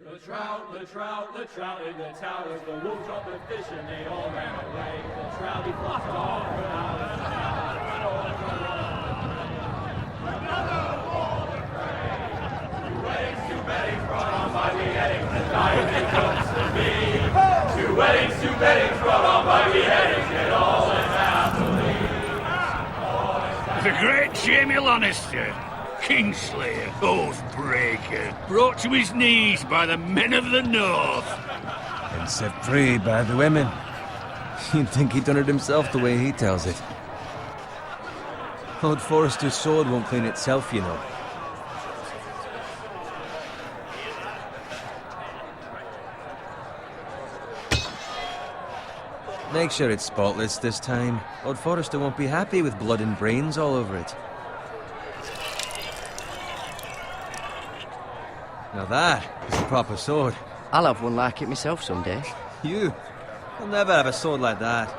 The trout in the towers, the wolves dropped the fish and they all ran away. The trout, he flopped off without a Two weddings brought on by beheadings, the dying it comes to me. Two weddings brought on by beheadings, yet all is happily. The great Jamie Lannister, Kingslayer, Oathbreaker, brought to his knees by the men of the North. And set free by the women. You'd think he'd done it himself the way he tells it. Lord Forrester's sword won't clean itself, you know. Make sure it's spotless this time. Lord Forrester won't be happy with blood and brains all over it. Now that is a proper sword. I'll have one like it myself someday. You? I'll never have a sword like that.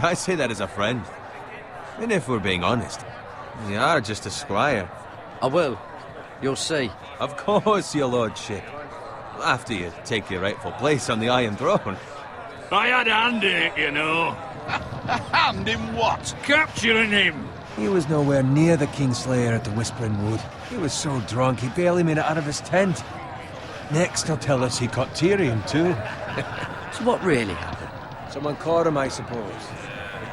I say that as a friend. And if we're being honest, you are just a squire. I will. You'll see. Of course, your lordship. After you take your rightful place on the Iron Throne. I had a hand in it, you know. A hand in what? Capturing him. He was nowhere near the Kingslayer at the Whispering Wood. He was so drunk he barely made it out of his tent. Next he'll tell us he caught Tyrion too. So what really happened? Someone caught him, I suppose.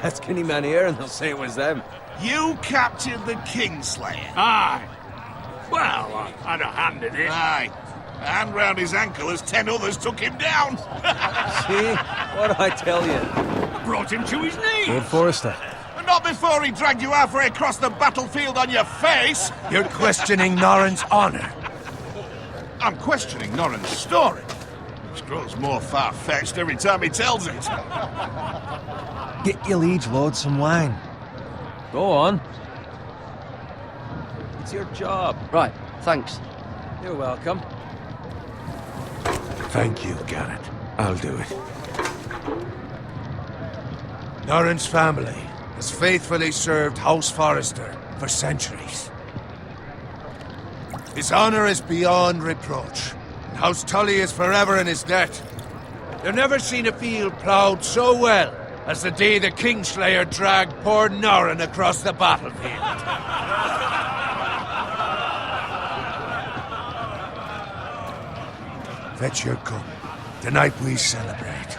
Ask any man here and they'll say it was them. You captured the Kingslayer? Aye. Well, I had a hand in it. Aye. A hand round his ankle as 10 others took him down. See? What did I tell you? I brought him to his knees. Lord Forrester. Not before he dragged you halfway across the battlefield on your face. You're questioning Norrin's honor. I'm questioning Norrin's story, which grows more far-fetched every time he tells it. Get your liege lord some wine. Go on. It's your job. Right, thanks. You're welcome. Thank you, Garrett. I'll do it. Norrin's family has faithfully served House Forrester for centuries. His honor is beyond reproach, and House Tully is forever in his debt. You've never seen a field ploughed so well as the day the Kingslayer dragged poor Norrin across the battlefield. Fetch your cup. Tonight we celebrate.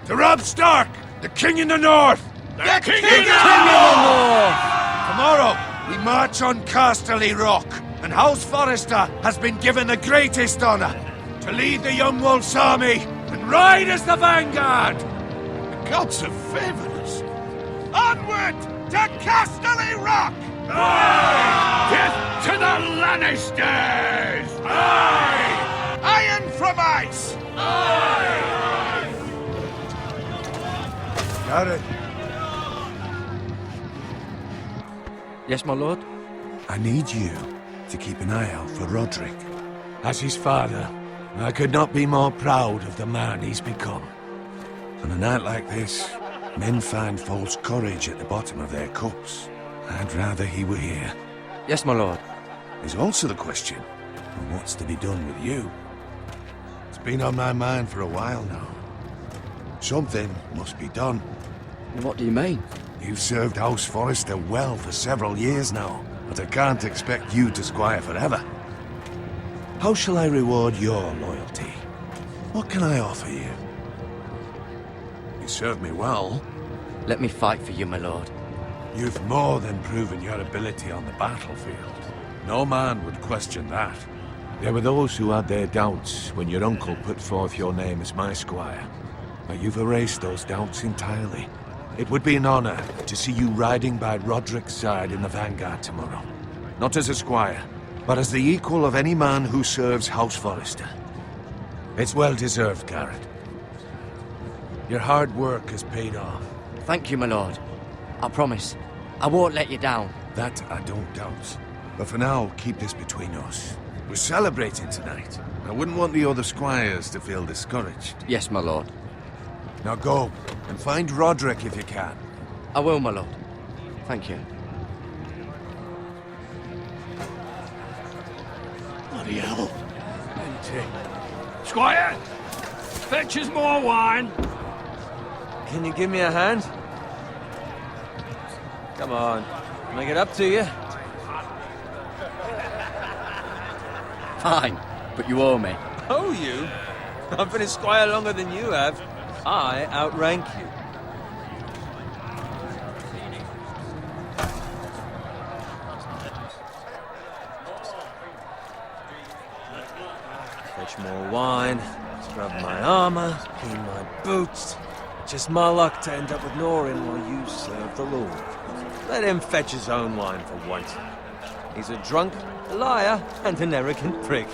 To Robb Stark, the King in the North! The King in the North! Tomorrow, we march on Casterly Rock, and House Forrester has been given the greatest honor to lead the Young Wolf's army and ride as the vanguard! The gods have favored us. Onward to Casterly Rock! Aye! Death to the Lannisters! Aye! Iron from ice! Aye! Garrett, Yes, my lord? I need you to keep an eye out for Roderick. As his father, I could not be more proud of the man he's become. On a night like this, men find false courage at the bottom of their cups. I'd rather he were here. Yes, my lord. There's also the question of what's to be done with you. It's been on my mind for a while now. Something must be done. What do you mean? You've served House Forrester well for several years now, but I can't expect you to squire forever. How shall I reward your loyalty? What can I offer you? You served me well. Let me fight for you, my lord. You've more than proven your ability on the battlefield. No man would question that. There were those who had their doubts when your uncle put forth your name as my squire. But you've erased those doubts entirely. It would be an honor to see you riding by Roderick's side in the vanguard tomorrow. Not as a squire, but as the equal of any man who serves House Forrester. It's well deserved, Garrett. Your hard work has paid off. Thank you, my lord. I promise. I won't let you down. That I don't doubt. But for now, keep this between us. We're celebrating tonight. I wouldn't want the other squires to feel discouraged. Yes, my lord. Now go, and find Roderick if you can. I will, my lord. Thank you. Bloody hell. Squire! Fetch us more wine! Can you give me a hand? Come on. Can I get up to you? Fine, but you owe me. Oh, you? I've been a squire longer than you have. I outrank you. Fetch more wine, scrub my armor, clean my boots. Just my luck to end up with Norin while you serve the Lord. Let him fetch his own wine for once. He's a drunk, a liar, and an arrogant prick.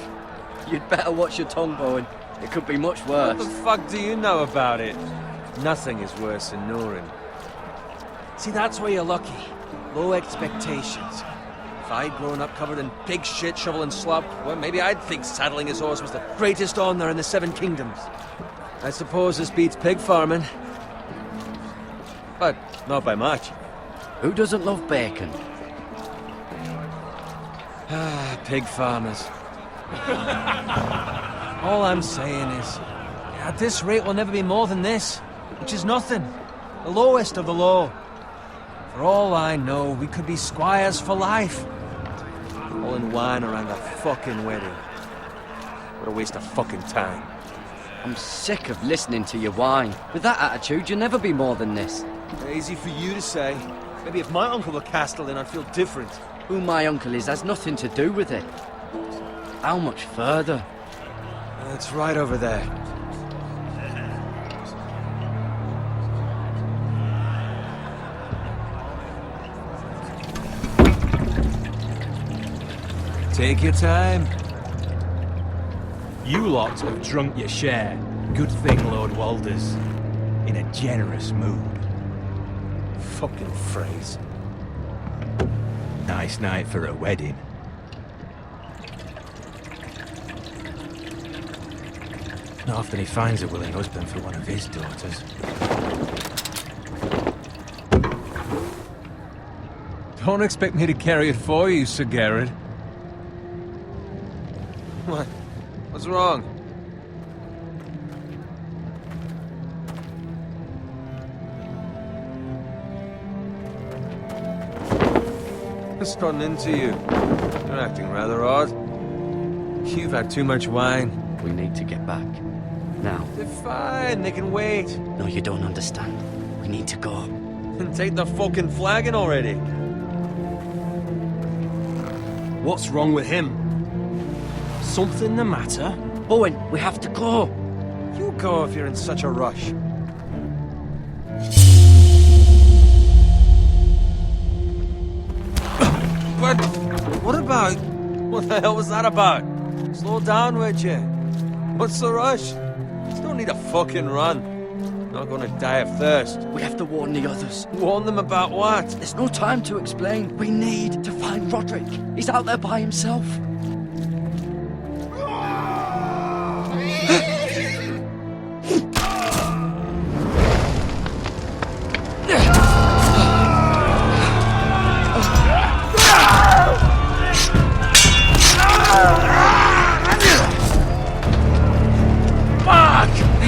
You'd better watch your tongue, Bowen. It could be much worse. What the fuck do you know about it? Nothing is worse than Norin. See, that's where you're lucky. Low expectations. If I'd grown up covered in pig shit, shovel and slop, well, maybe I'd think saddling his horse was the greatest honor in the Seven Kingdoms. I suppose this beats pig farming. But not by much. Who doesn't love bacon? Ah, pig farmers. All I'm saying is, at this rate we'll never be more than this, which is nothing. The lowest of the low. For all I know, we could be squires for life. All in wine around a fucking wedding. What a waste of fucking time. I'm sick of listening to your whine. With that attitude, you'll never be more than this. Easy for you to say. Maybe if my uncle were Castellan, I'd feel different. Who my uncle is has nothing to do with it. How much further? It's right over there. Take your time. You lot have drunk your share. Good thing Lord Walder's in a generous mood. Fucking phrase. Nice night for a wedding. Not often he finds a willing husband for one of his daughters. Don't expect me to carry it for you, Sir Garrett. What? What's wrong? What's gotten into you? You're acting rather odd. You've had too much wine. We need to get back. Now. They're fine, they can wait. No, you don't understand. We need to go. Then take the fucking flagon already. What's wrong with him? Something the matter? Bowen, we have to go. You go if you're in such a rush. But what about? What the hell was that about? Slow down, would you? What's the rush? There's no need to fucking run. Not gonna die of thirst. We have to warn the others. Warn them about what? There's no time to explain. We need to find Roderick. He's out there by himself.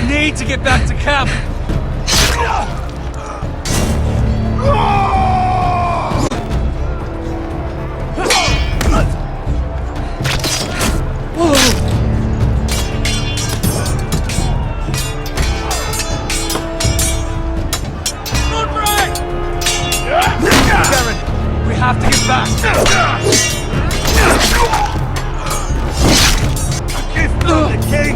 Need to get back to camp. Roderick! Garen, we have to get back. A gift from the king.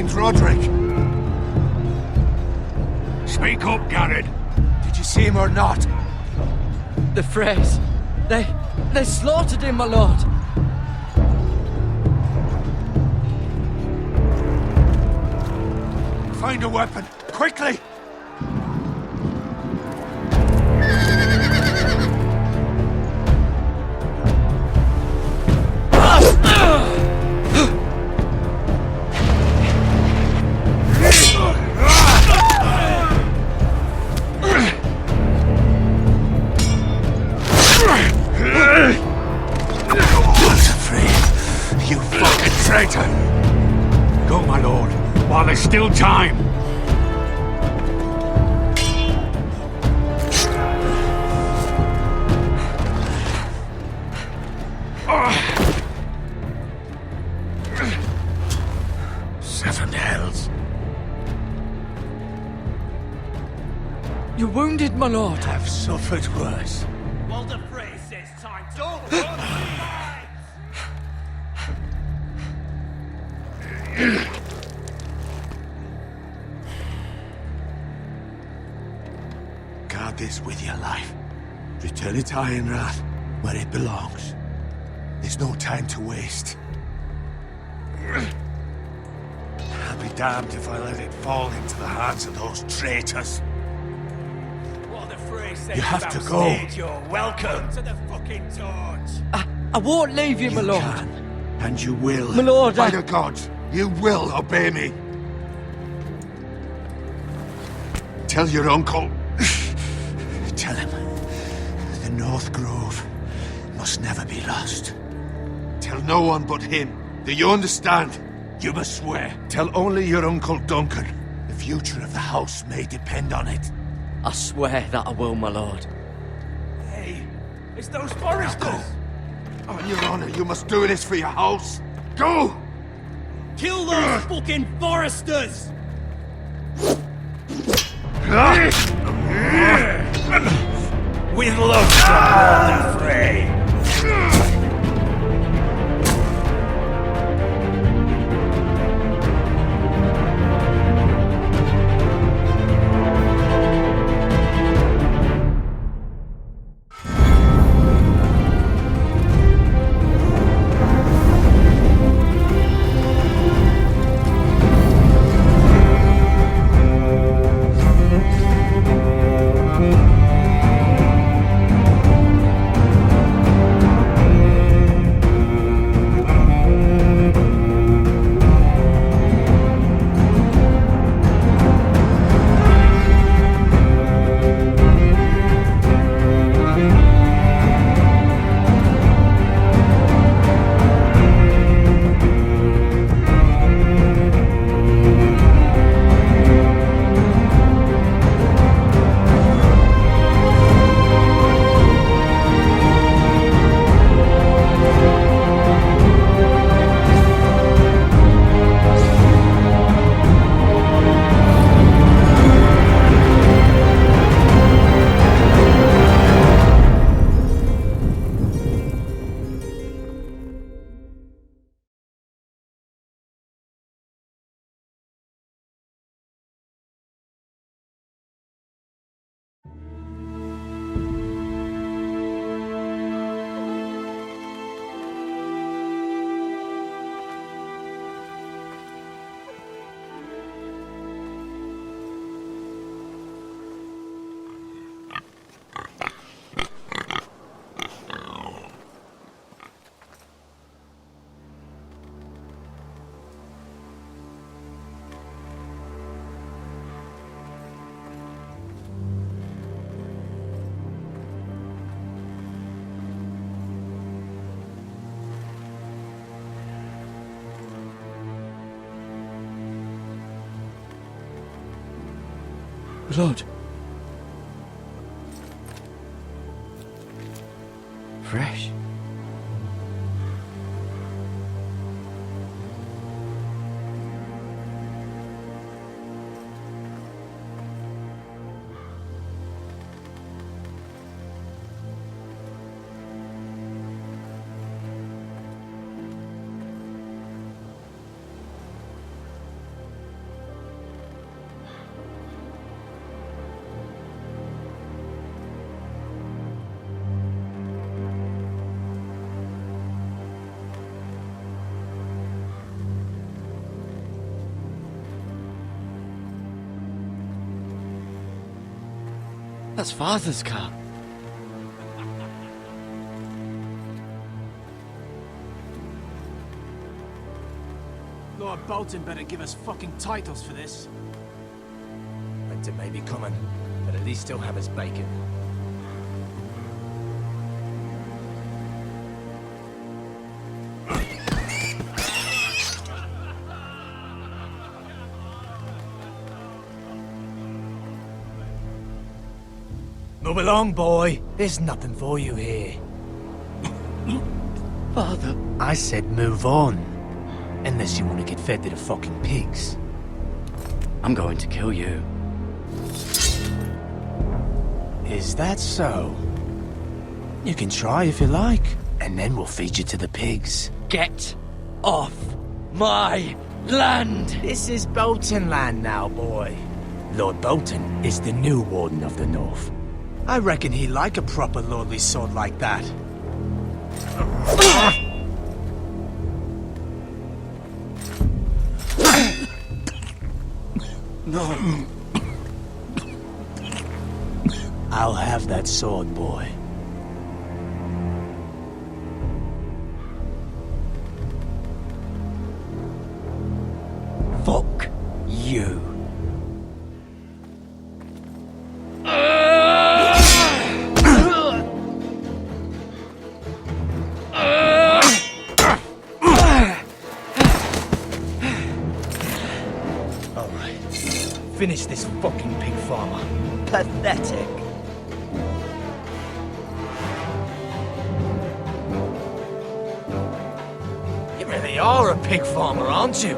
find Roderick? Speak up, Garrett. Did you see him or not? The Freys. They slaughtered him, my lord. Find a weapon, quickly! You fucking traitor! Go, my lord, while there's still time. Seven hells. You're wounded, my lord. I've suffered worse. Walder Frey says time to... Don't run, Guard this with your life. Return it to Ironrath, where it belongs. There's no time to waste. I'll be damned if I let it fall into the hands of those traitors. Walder Frey says You have to go. You're welcome to the fucking torch. I won't leave you, my lord. Can, and you will. My lord, By the gods, you will obey me. Tell your uncle. Tell him the North Grove must never be lost. Tell no one but him. Do you understand? You must swear. Tell only your Uncle Duncan. The future of the house may depend on it. I swear that I will, my lord. Hey, it's those foresters. Go. On your honor, you must do this for your house. Go! Kill those fucking foresters. With love from Walder Frey. Lord. Fresh. That's Father's car. Lord Bolton better give us fucking titles for this. Winter may be coming, but at least he'll have his bacon. Move along, boy. There's nothing for you here. Father. I said move on. Unless you want to get fed to the fucking pigs. I'm going to kill you. Is that so? You can try if you like, and then we'll feed you to the pigs. Get off my land! This is Bolton land now, boy. Lord Bolton is the new Warden of the North. I reckon he'd like a proper lordly sword like that. No. I'll have that sword, boy. Fuck you. Finish this fucking pig farmer. Pathetic. You really are a pig farmer, aren't you?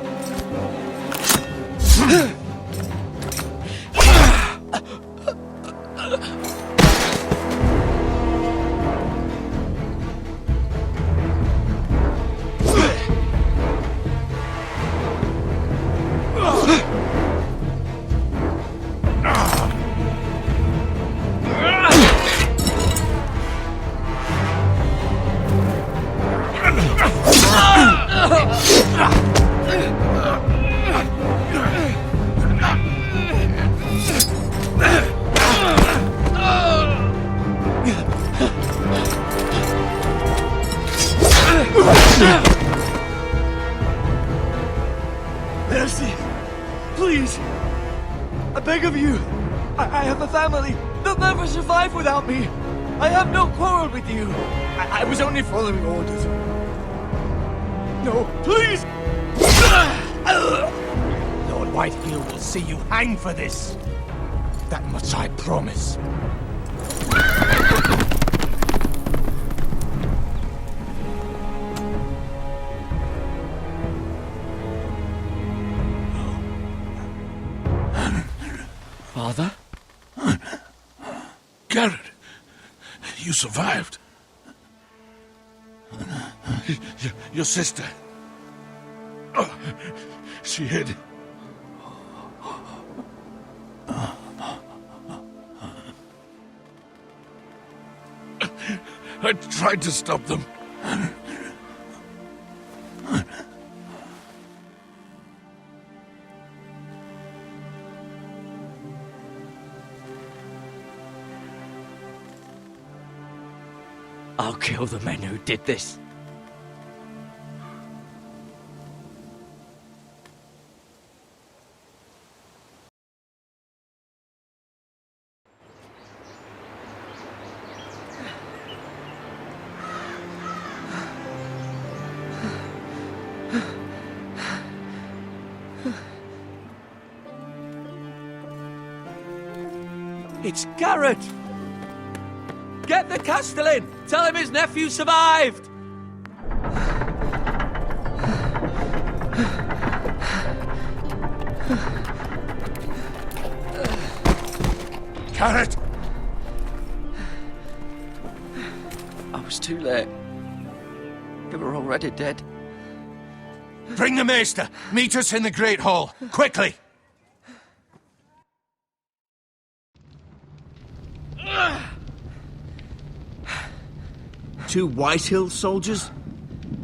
Mercy! Please! I beg of you! I have a family! They'll never survive without me! I have no quarrel with you! I was only following orders. No, please! Lord Whitefield will see you hang for this. That much I promise. Father? Garrett, you survived. Your sister. Oh, she hid. I tried to stop them. I'll kill the men who did this. It's Garrett! Get the Castellan! Tell him his nephew survived! Garrett! I was too late. They were already dead. Bring the Maester! Meet us in the Great Hall! Quickly! Two Whitehill soldiers?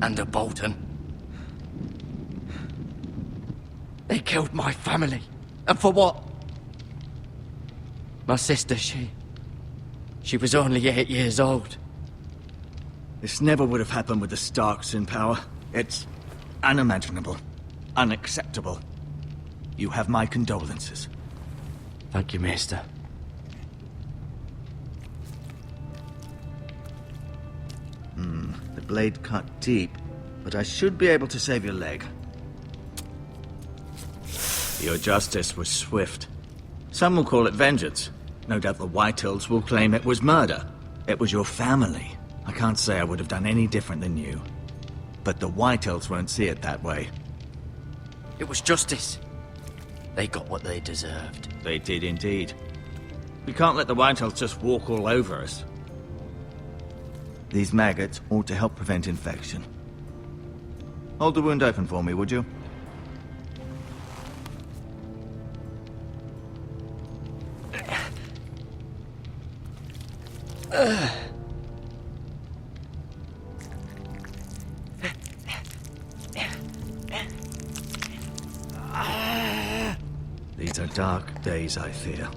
And a Bolton. They killed my family. And for what? My sister, she She was only 8 years old. This never would have happened with the Starks in power. It's unimaginable. Unacceptable. You have my condolences. Thank you, Maester. The blade cut deep, but I should be able to save your leg. Your justice was swift. Some will call it vengeance. No doubt the Whitehills will claim it was murder. It was your family. I can't say I would have done any different than you. But the Whitehills won't see it that way. It was justice. They got what they deserved. They did indeed. We can't let the Whitehills just walk all over us. These maggots ought to help prevent infection. Hold the wound open for me, would you? These are dark days, I fear.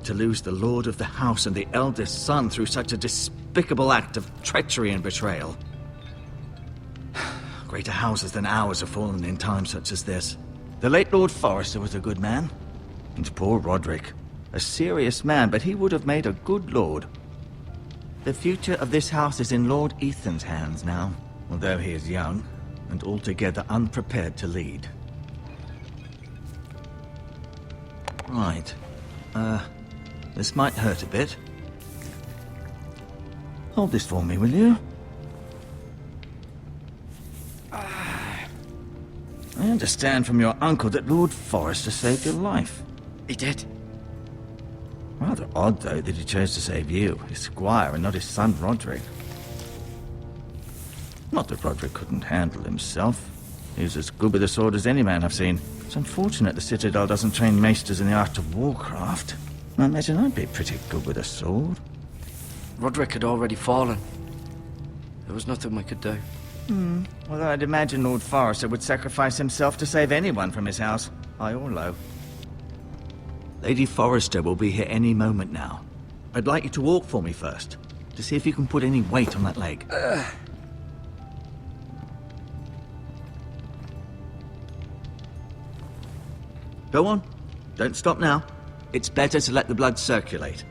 To lose the lord of the house and the eldest son through such a despicable act of treachery and betrayal. Greater houses than ours have fallen in times such as this. The late Lord Forrester was a good man. And poor Roderick. A serious man, but he would have made a good lord. The future of this house is in Lord Ethan's hands now, although he is young and altogether unprepared to lead. Right. This might hurt a bit. Hold this for me, will you? I understand from your uncle that Lord Forrester saved your life. He did. Rather odd, though, that he chose to save you, his squire, and not his son Roderick. Not that Roderick couldn't handle himself. He was as good with a sword as any man I've seen. It's unfortunate the Citadel doesn't train maesters in the art of warcraft. I imagine I'd be pretty good with a sword. Roderick had already fallen. There was nothing we could do. Although I'd imagine Lord Forrester would sacrifice himself to save anyone from his house, high or low. Lady Forrester will be here any moment now. I'd like you to walk for me first, to see if you can put any weight on that leg. Go on. Don't stop now. It's better to let the blood circulate.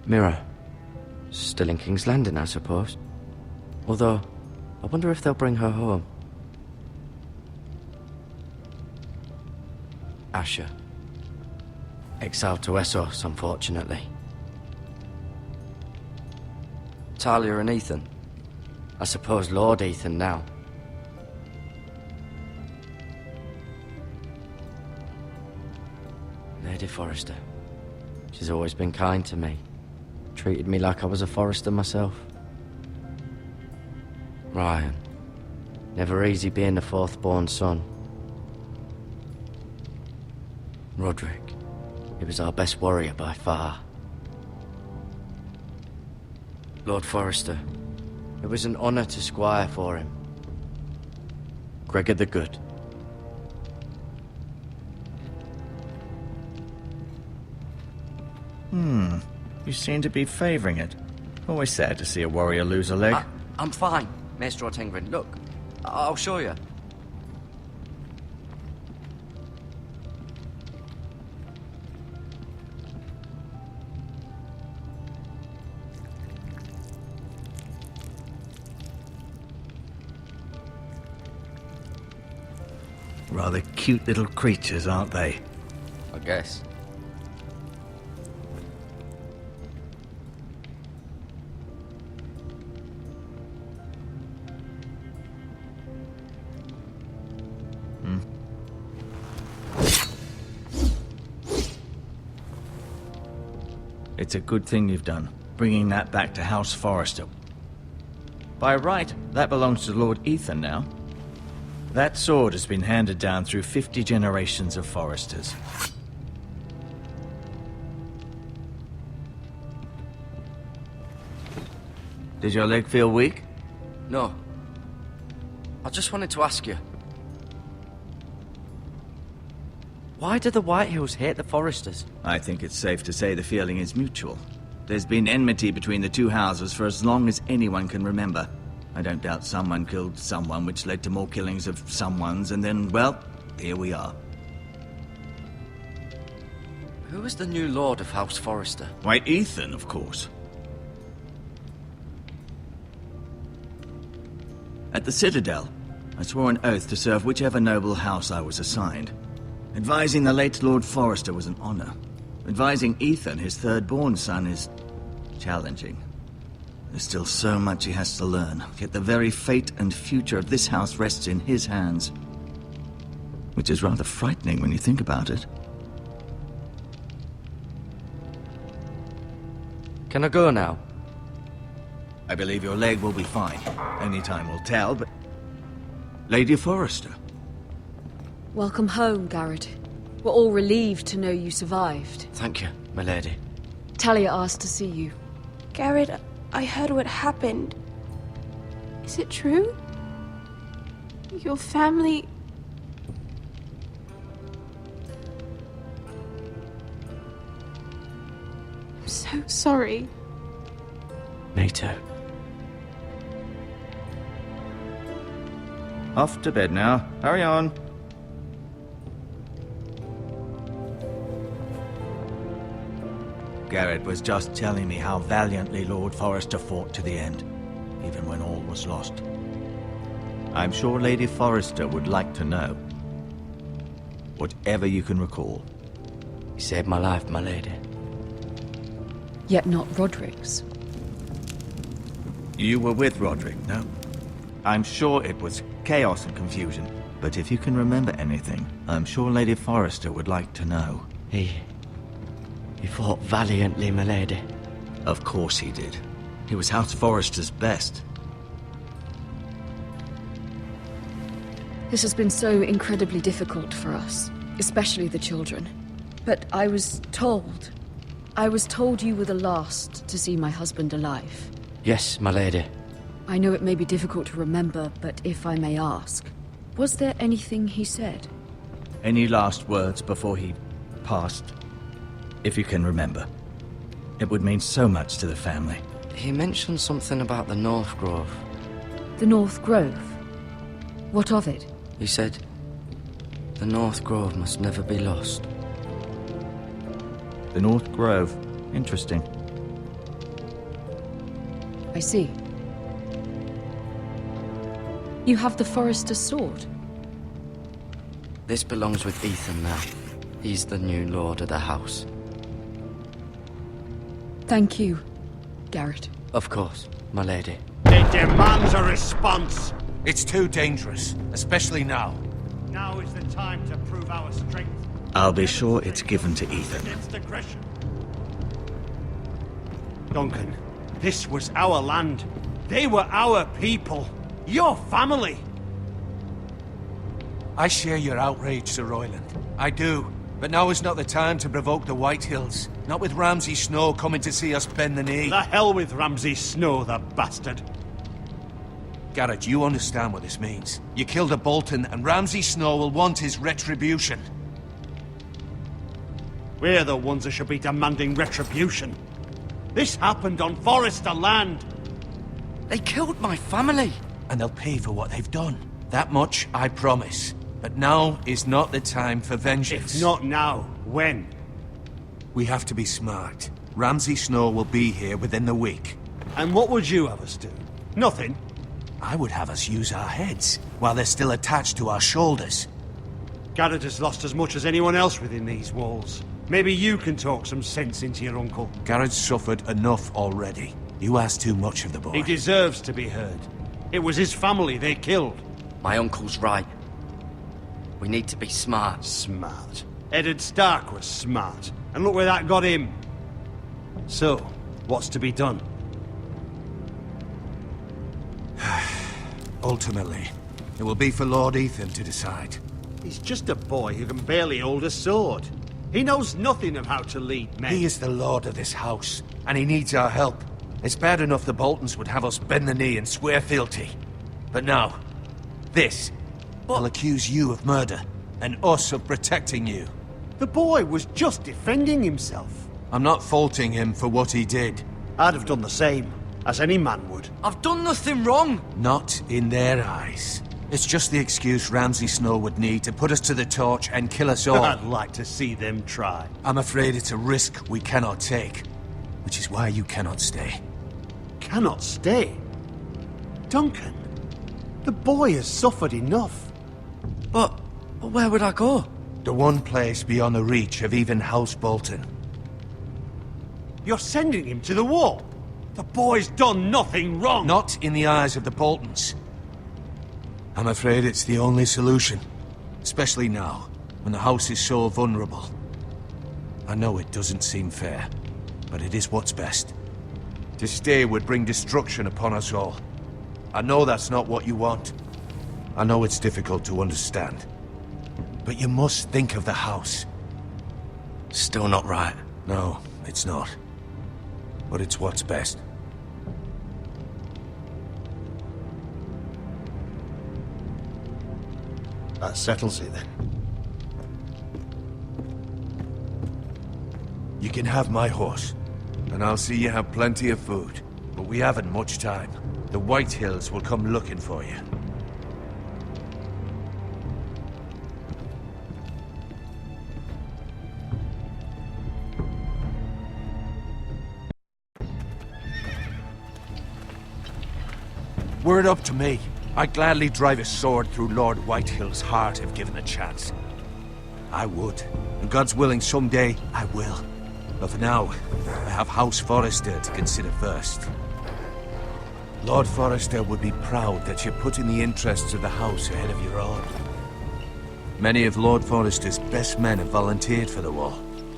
Mira. Still in King's Landing, I suppose. Although, I wonder if they'll bring her home. Asher. Exiled to Essos, unfortunately. Talia and Ethan. I suppose Lord Ethan now. Lady Forrester. She's always been kind to me. Treated me like I was a Forrester myself. Ryan. Never easy being the fourth-born son. Roderick. He was our best warrior by far. Lord Forrester. It was an honor to squire for him. Gregor the Good. You seem to be favoring it. Always sad to see a warrior lose a leg. I'm fine, Maester Ortengrin. Look, I'll show you. Rather cute little creatures, aren't they? I guess. It's a good thing you've done, bringing that back to House Forrester. By right, that belongs to Lord Ethan now. That sword has been handed down through 50 generations of Forresters. Did your leg feel weak? No. I just wanted to ask you. Why do the Whitehills hate the Forresters? I think it's safe to say the feeling is mutual. There's been enmity between the two houses for as long as anyone can remember. I don't doubt someone killed someone, which led to more killings of someones, and then, well, here we are. Who is the new Lord of House Forrester? Why, Ethan, of course. At the Citadel, I swore an oath to serve whichever noble house I was assigned. Advising the late Lord Forrester was an honor. Advising Ethan, his third-born son, is challenging. There's still so much he has to learn, yet the very fate and future of this house rests in his hands. Which is rather frightening when you think about it. Can I go now? I believe your leg will be fine. Only time will tell, but... Lady Forrester. Welcome home, Garrett. We're all relieved to know you survived. Thank you, my lady. Talia asked to see you. Garrett, I heard what happened. Is it true? Your family... I'm so sorry. Me too. Off to bed now. Hurry on. Garrett was just telling me how valiantly Lord Forrester fought to the end, even when all was lost. I'm sure Lady Forrester would like to know. Whatever you can recall. You saved my life, my lady. Yet not Roderick's. You were with Roderick, no? I'm sure it was chaos and confusion, but if you can remember anything, I'm sure Lady Forrester would like to know. He fought valiantly, my lady. Of course he did. He was House Forrester's best. This has been so incredibly difficult for us, especially the children. But I was told you were the last to see my husband alive. Yes, my lady. I know it may be difficult to remember, but if I may ask, was there anything he said? Any last words before he passed? If you can remember. It would mean so much to the family. He mentioned something about the North Grove. The North Grove? What of it? He said, the North Grove must never be lost. The North Grove. Interesting. I see. You have the Forrester's sword? This belongs with Ethan now. He's the new lord of the house. Thank you, Garrett. Of course, my lady. It demands a response. It's too dangerous, especially now. Now is the time to prove our strength. I'll be sure it's given to Ethan. Against aggression. Duncan, this was our land. They were our people. Your family. I share your outrage, Sir Royland. I do. But now is not the time to provoke the Whitehills. Not with Ramsay Snow coming to see us bend the knee. The hell with Ramsay Snow, the bastard. Garrett, you understand what this means. You killed a Bolton, and Ramsay Snow will want his retribution. We're the ones that should be demanding retribution. This happened on Forrester land. They killed my family. And they'll pay for what they've done. That much, I promise. But now is not the time for vengeance. If not now, when? We have to be smart. Ramsay Snow will be here within the week. And what would you have us do? Nothing? I would have us use our heads, while they're still attached to our shoulders. Garrett has lost as much as anyone else within these walls. Maybe you can talk some sense into your uncle. Garrett's suffered enough already. You ask too much of the boy. He deserves to be heard. It was his family they killed. My uncle's right. We need to be smart. Smart. Eddard Stark was smart. And look where that got him. So, what's to be done? Ultimately, it will be for Lord Ethan to decide. He's just a boy who can barely hold a sword. He knows nothing of how to lead men. He is the lord of this house, and he needs our help. It's bad enough the Boltons would have us bend the knee and swear fealty. But now, this will accuse you of murder, and us of protecting you. The boy was just defending himself. I'm not faulting him for what he did. I'd have done the same, as any man would. I've done nothing wrong! Not in their eyes. It's just the excuse Ramsay Snow would need to put us to the torch and kill us all. I'd like to see them try. I'm afraid it's a risk we cannot take, which is why you cannot stay. Cannot stay? Duncan, the boy has suffered enough. But where would I go? The one place beyond the reach of even House Bolton. You're sending him to the wall? The boy's done nothing wrong! Not in the eyes of the Boltons. I'm afraid it's the only solution. Especially now, when the house is so vulnerable. I know it doesn't seem fair, but it is what's best. To stay would bring destruction upon us all. I know that's not what you want. I know it's difficult to understand. But you must think of the house. Still not right. No, it's not. But it's what's best. That settles it then. You can have my horse, and I'll see you have plenty of food. But we haven't much time. The White Hills will come looking for you. Were it up to me, I'd gladly drive a sword through Lord Whitehill's heart if given a chance. I would. And God's willing, someday I will. But for now, I have House Forrester to consider first. Lord Forrester would be proud that you're putting the interests of the house ahead of your own. Many of Lord Forrester's best men have volunteered for the war.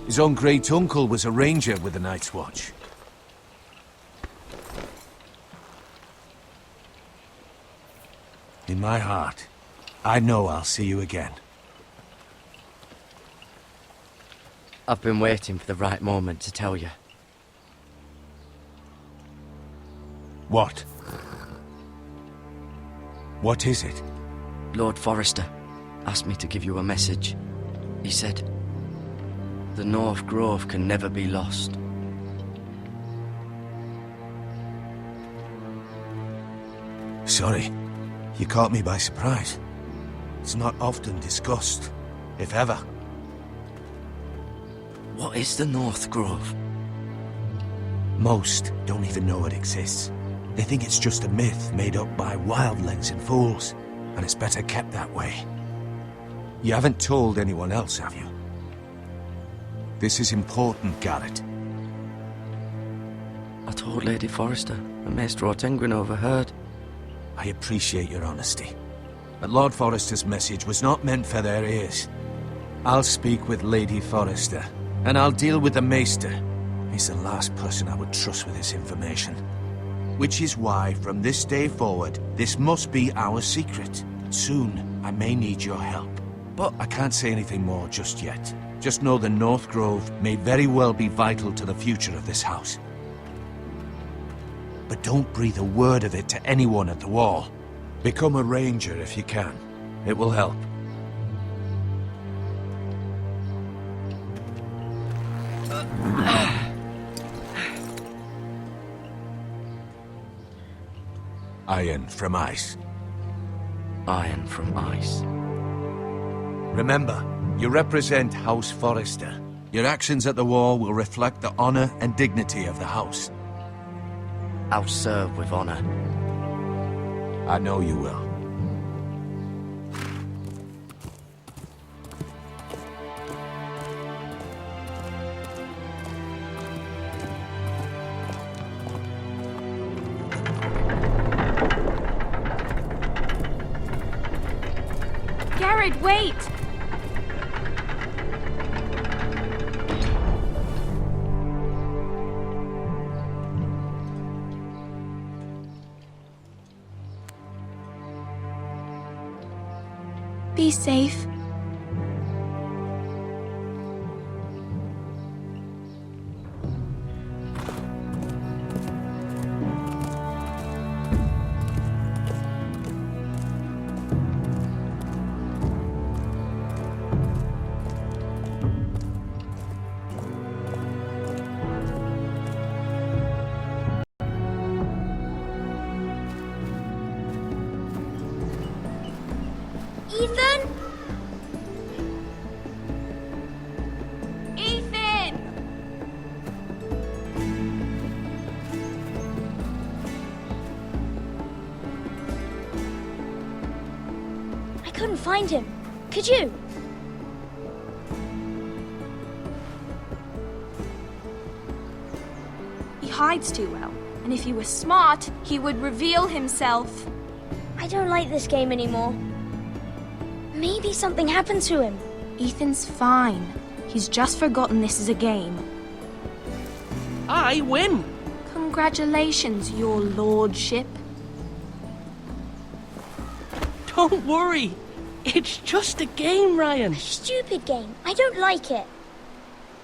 His own great-uncle was a ranger with the Night's Watch. In my heart, I know I'll see you again. I've been waiting for the right moment to tell you. What? What is it? Lord Forrester asked me to give you a message. He said, the North Grove can never be lost. Sorry. You caught me by surprise. It's not often discussed, if ever. What is the North Grove? Most don't even know it exists. They think it's just a myth made up by wildlings and fools, and it's better kept that way. You haven't told anyone else, have you? This is important, Garrett. I told Lady Forrester, and Maester Ortengryn overheard. I appreciate your honesty. But Lord Forrester's message was not meant for their ears. I'll speak with Lady Forrester, and I'll deal with the Maester. He's the last person I would trust with this information. Which is why, from this day forward, this must be our secret. Soon, I may need your help. But I can't say anything more just yet. Just know the North Grove may very well be vital to the future of this house. But don't breathe a word of it to anyone at the wall. Become a ranger if you can. It will help. Iron from ice. Iron from ice. Remember, you represent House Forrester. Your actions at the war will reflect the honor and dignity of the house. I'll serve with honor. I know you will. Garrett, wait! be safe. Ethan? Ethan! I couldn't find him. Could you? He hides too well, and if he were smart, he would reveal himself. I don't like this game anymore. Maybe something happened to him. Ethan's fine. He's just forgotten this is a game. I win! Congratulations, your lordship. Don't worry. It's just a game, Ryan. Stupid game. I don't like it.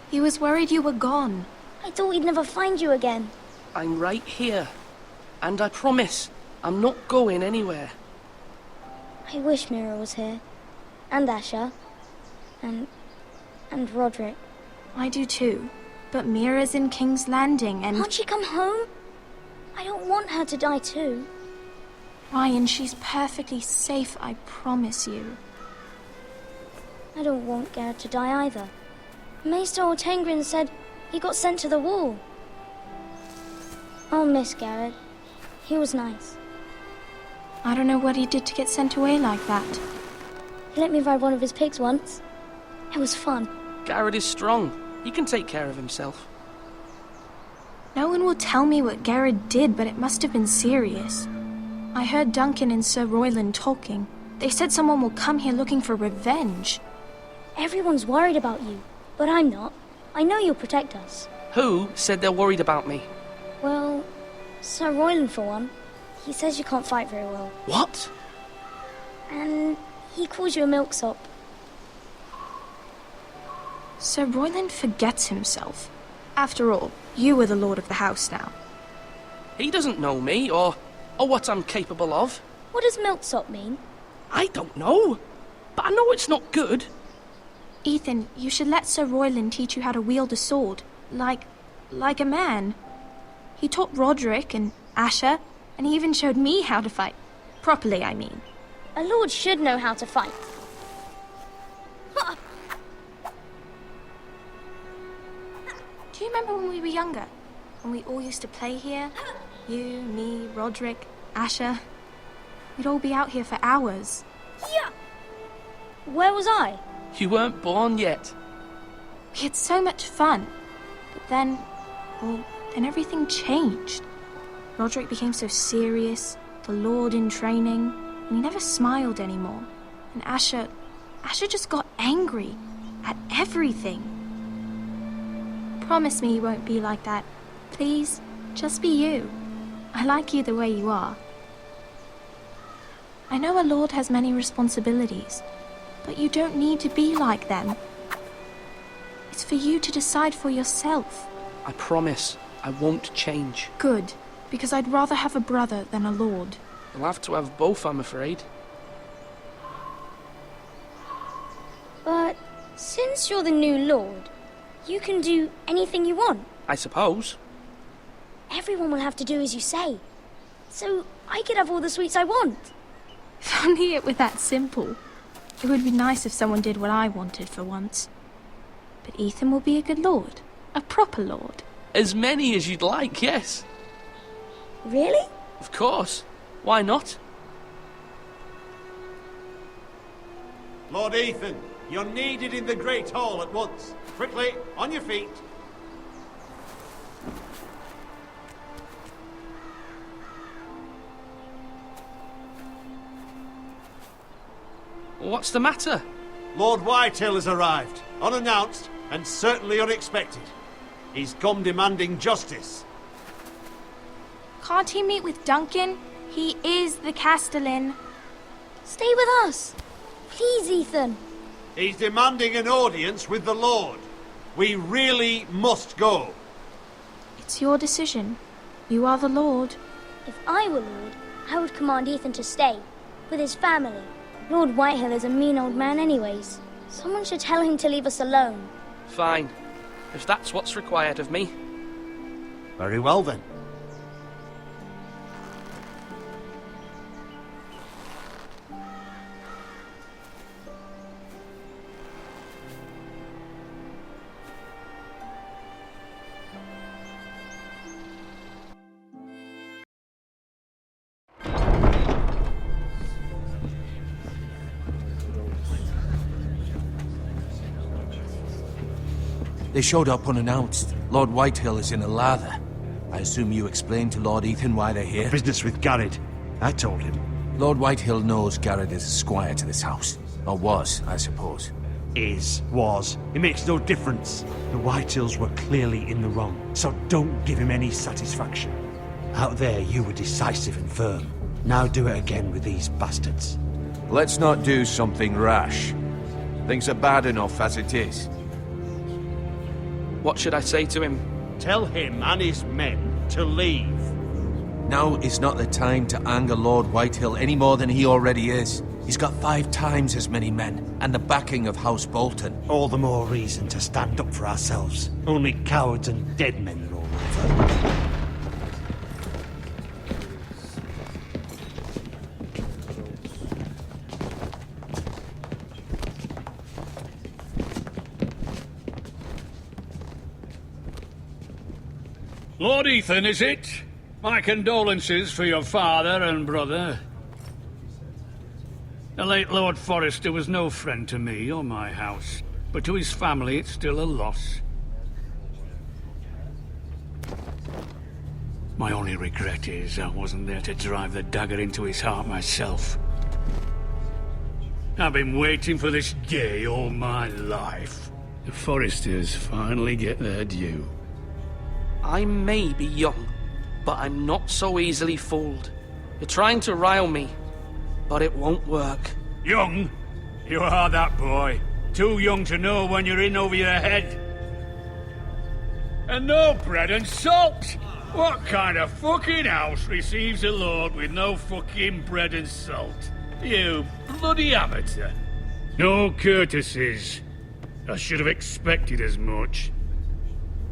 He was worried you were gone. I thought we'd never find you again. I'm right here. And I promise, I'm not going anywhere. I wish Mira was here. And Asher. And Roderick. I do too. But Mira's in King's Landing and... Can't she come home? I don't want her to die too. Ryan, she's perfectly safe, I promise you. I don't want Garrett to die either. Maester Ortengrin said he got sent to the wall. I'll miss Garrett. He was nice. I don't know what he did to get sent away like that. He let me ride one of his pigs once. It was fun. Garrett is strong. He can take care of himself. No one will tell me what Garrett did, but it must have been serious. I heard Duncan and Sir Royland talking. They said someone will come here looking for revenge. Everyone's worried about you, but I'm not. I know you'll protect us. Who said they're worried about me? Well, Sir Royland for one. He says you can't fight very well. What? And he calls you a milksop. Sir Royland forgets himself. After all, you are the lord of the house now. He doesn't know me, or what I'm capable of. What does milksop mean? I don't know, but I know it's not good. Ethan, you should let Sir Royland teach you how to wield a sword. Like a man. He taught Roderick and Asher, and he even showed me how to fight. Properly, I mean. A lord should know how to fight. Do you remember when we were younger? When we all used to play here? You, me, Roderick, Asher. We'd all be out here for hours. Yeah! Where was I? You weren't born yet. We had so much fun. But then everything changed. Roderick became so serious, the Lord in training, and he never smiled anymore. And Asher just got angry at everything. Promise me you won't be like that. Please, just be you. I like you the way you are. I know a lord has many responsibilities, but you don't need to be like them. It's for you to decide for yourself. I promise I won't change. Good, because I'd rather have a brother than a lord. You'll have to have both, I'm afraid. But since you're the new lord, you can do anything you want. I suppose. Everyone will have to do as you say. So I could have all the sweets I want. If only it were that simple. It would be nice if someone did what I wanted for once. But Ethan will be a good lord. A proper lord. As many as you'd like, yes. Really? Of course. Why not? Lord Ethan, you're needed in the Great Hall at once. Quickly, on your feet. What's the matter? Lord Whitehill has arrived, unannounced and certainly unexpected. He's come demanding justice. Can't he meet with Duncan? He is the Castellan. Stay with us. Please, Ethan. He's demanding an audience with the Lord. We really must go. It's your decision. You are the Lord. If I were Lord, I would command Ethan to stay, with his family. Lord Whitehill is a mean old man anyways. Someone should tell him to leave us alone. Fine. If that's what's required of me. Very well then. They showed up unannounced. Lord Whitehill is in a lather. I assume you explained to Lord Ethan why they're here? Business with Garrett. I told him. Lord Whitehill knows Garrett is a squire to this house. Or was, I suppose. Was. It makes no difference. The Whitehills were clearly in the wrong, so don't give him any satisfaction. Out there, you were decisive and firm. Now do it again with these bastards. Let's not do something rash. Things are bad enough as it is. What should I say to him? Tell him and his men to leave. Now is not the time to anger Lord Whitehill any more than he already is. He's got 5 times as many men, and the backing of House Bolton. All the more reason to stand up for ourselves. Only cowards and dead men roll over. Lord Ethan, is it? My condolences for your father and brother. The late Lord Forrester was no friend to me or my house, but to his family it's still a loss. My only regret is I wasn't there to drive the dagger into his heart myself. I've been waiting for this day all my life. The Forresters finally get their due. I may be young, but I'm not so easily fooled. You're trying to rile me, but it won't work. Young? You are that boy. Too young to know when you're in over your head. And no bread and salt! What kind of fucking house receives a lord with no fucking bread and salt? You bloody amateur. No courtesies. I should have expected as much.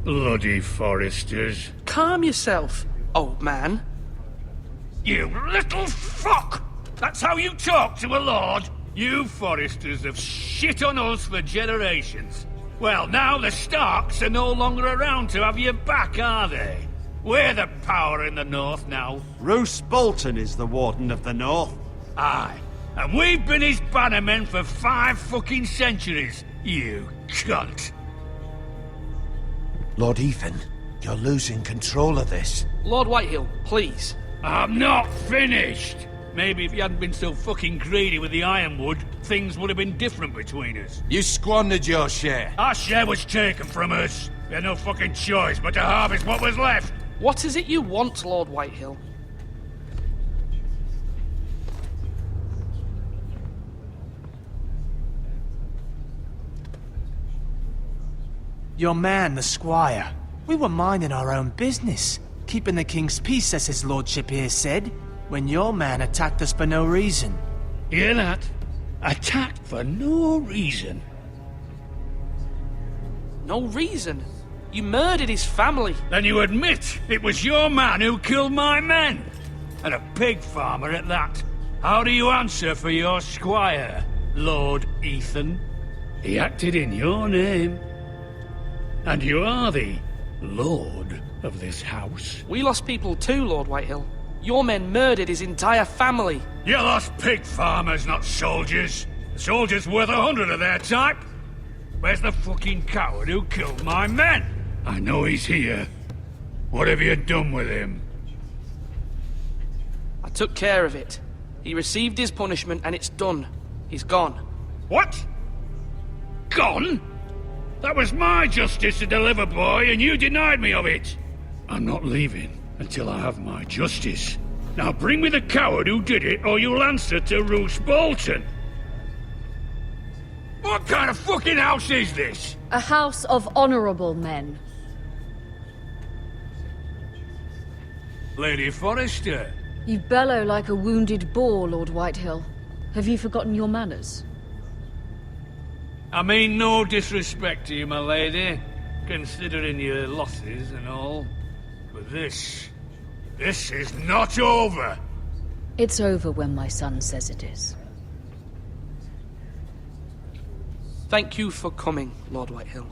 Bloody Forresters. Calm yourself, old man. You little fuck! That's how you talk to a lord? You Forresters have shit on us for generations. Well, now the Starks are no longer around to have your back, are they? We're the power in the north now. Roose Bolton is the Warden of the North. Aye, and we've been his bannermen for 5 fucking centuries, you cunt. Lord Ethan, you're losing control of this. Lord Whitehill, please. I'm not finished! Maybe if you hadn't been so fucking greedy with the ironwood, things would have been different between us. You squandered your share. Our share was taken from us. We had no fucking choice but to harvest what was left. What is it you want, Lord Whitehill? Your man, the squire. We were minding our own business, keeping the king's peace, as his lordship here said, when your man attacked us for no reason. Hear that? Attacked for no reason. No reason? You murdered his family. Then you admit it was your man who killed my men. And a pig farmer at that. How do you answer for your squire, Lord Ethan? He acted in your name. And you are the lord of this house. We lost people too, Lord Whitehill. Your men murdered his entire family. You lost pig farmers, not soldiers. The soldiers worth 100 of their type. Where's the fucking coward who killed my men? I know he's here. What have you done with him? I took care of it. He received his punishment and it's done. He's gone. What? Gone? That was my justice to deliver, boy, and you denied me of it. I'm not leaving until I have my justice. Now bring me the coward who did it, or you'll answer to Roose Bolton. What kind of fucking house is this? A house of honorable men. Lady Forrester. You bellow like a wounded boar, Lord Whitehill. Have you forgotten your manners? I mean no disrespect to you, my lady, considering your losses and all. But this is not over. It's over when my son says it is. Thank you for coming, Lord Whitehill.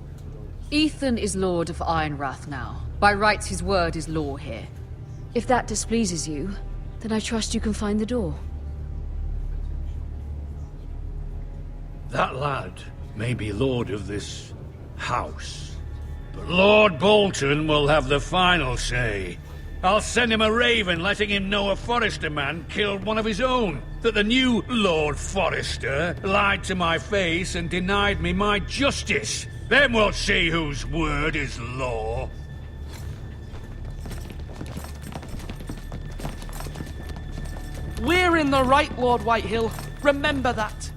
Ethan is Lord of Ironrath now. By rights, his word is law here. If that displeases you, then I trust you can find the door. That lad may be lord of this house, but Lord Bolton will have the final say. I'll send him a raven letting him know a Forrester man killed one of his own, that the new Lord Forrester lied to my face and denied me my justice. Then we'll see whose word is law. We're in the right, Lord Whitehill. Remember that.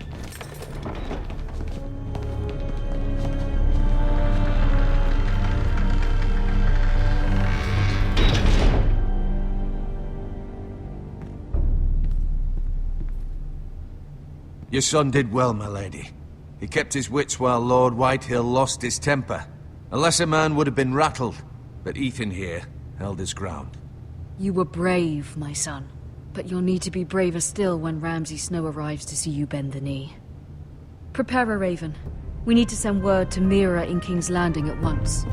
Your son did well, my lady. He kept his wits while Lord Whitehill lost his temper. A lesser man would have been rattled, but Ethan here held his ground. You were brave, my son. But you'll need to be braver still when Ramsay Snow arrives to see you bend the knee. Prepare a raven. We need to send word to Mira in King's Landing at once.